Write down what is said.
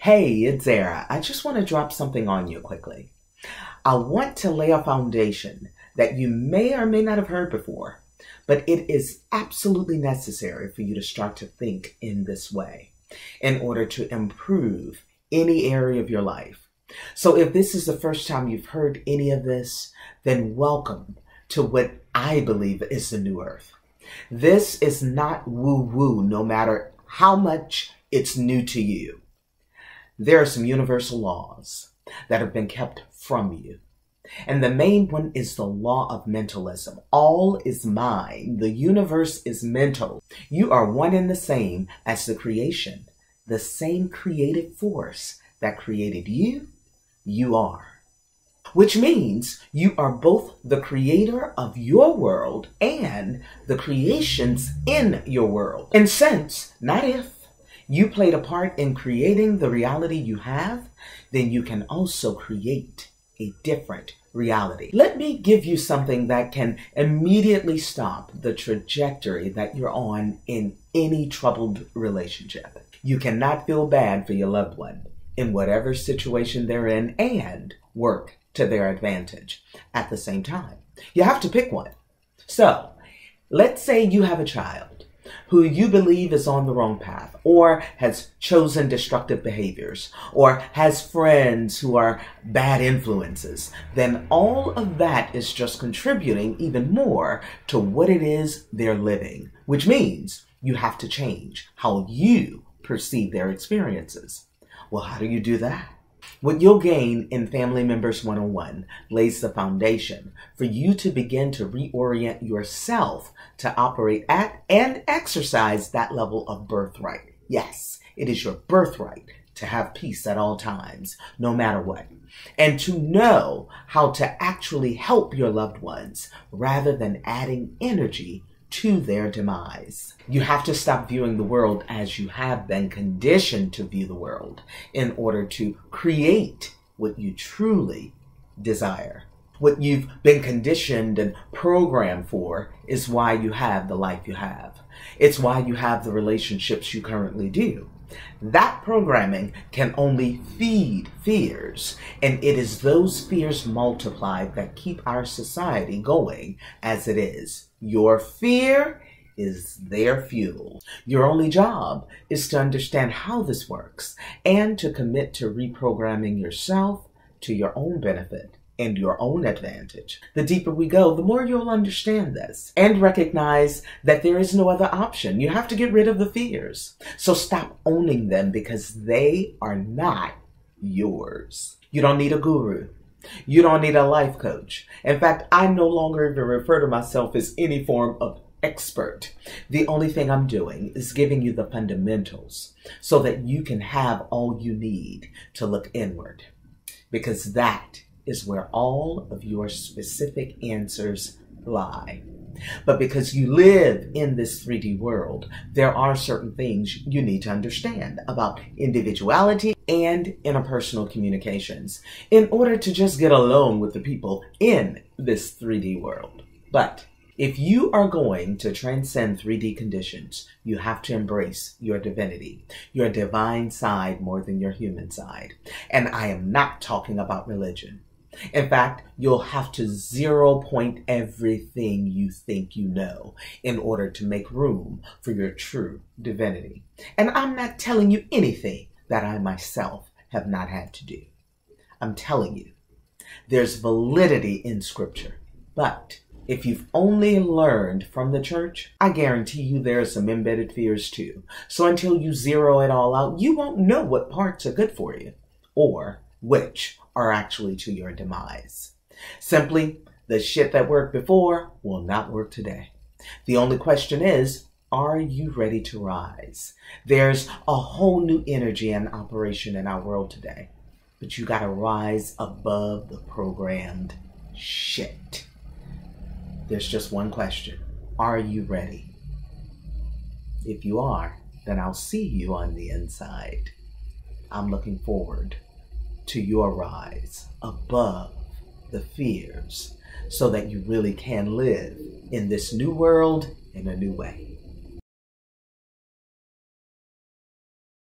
Hey, it's Zara. I just want to drop something on you quickly. I want to lay a foundation that you may or may not have heard before, but it is absolutely necessary for you to start to think in this way in order to improve any area of your life. So if this is the first time you've heard any of this, then welcome to what I believe is the new earth. This is not woo-woo, no matter how much it's new to you. There are some universal laws that have been kept from you. And the main one is the law of mentalism. All is mind. The universe is mental. You are one and the same as the creation. The same creative force that created you, you are. Which means you are both the creator of your world and the creations in your world. And since, not if, you played a part in creating the reality you have, then you can also create a different reality. Let me give you something that can immediately stop the trajectory that you're on in any troubled relationship. You cannot feel bad for your loved one in whatever situation they're in and work to their advantage at the same time. You have to pick one. So, let's say you have a child who you believe is on the wrong path or has chosen destructive behaviors or has friends who are bad influences, then all of that is just contributing even more to what it is they're living, which means you have to change how you perceive their experiences. Well, how do you do that? What you'll gain in Family Members 101 lays the foundation for you to begin to reorient yourself to operate at and exercise that level of birthright. Yes, it is your birthright to have peace at all times, no matter what, and to know how to actually help your loved ones rather than adding energy to their demise. You have to stop viewing the world as you have been conditioned to view the world in order to create what you truly desire. What you've been conditioned and programmed for is why you have the life you have. It's why you have the relationships you currently do. That programming can only feed fears, and it is those fears multiplied that keep our society going as it is. Your fear is their fuel. Your only job is to understand how this works and to commit to reprogramming yourself to your own benefit and your own advantage. The deeper we go, the more you'll understand this and recognize that there is no other option. You have to get rid of the fears. So stop owning them because they are not yours. You don't need a guru. You don't need a life coach. In fact, I no longer even refer to myself as any form of expert. The only thing I'm doing is giving you the fundamentals so that you can have all you need to look inward, because that is where all of your specific answers lie. But because you live in this 3D world, there are certain things you need to understand about individuality and interpersonal communications in order to just get along with the people in this 3D world. But if you are going to transcend 3D conditions, you have to embrace your divinity, your divine side more than your human side. And I am not talking about religion. In fact, you'll have to 0 point everything you think you know in order to make room for your true divinity. And I'm not telling you anything that I myself have not had to do. I'm telling you, there's validity in Scripture. But if you've only learned from the church, I guarantee you there are some embedded fears too. So until you zero it all out, you won't know what parts are good for you or which are actually to your demise. Simply, the shit that worked before will not work today. The only question is, are you ready to rise? There's a whole new energy and operation in our world today, but you gotta rise above the programmed shit. There's just one question. Are you ready? If you are, then I'll see you on the inside. I'm looking forward to your rise above the fears so that you really can live in this new world in a new way.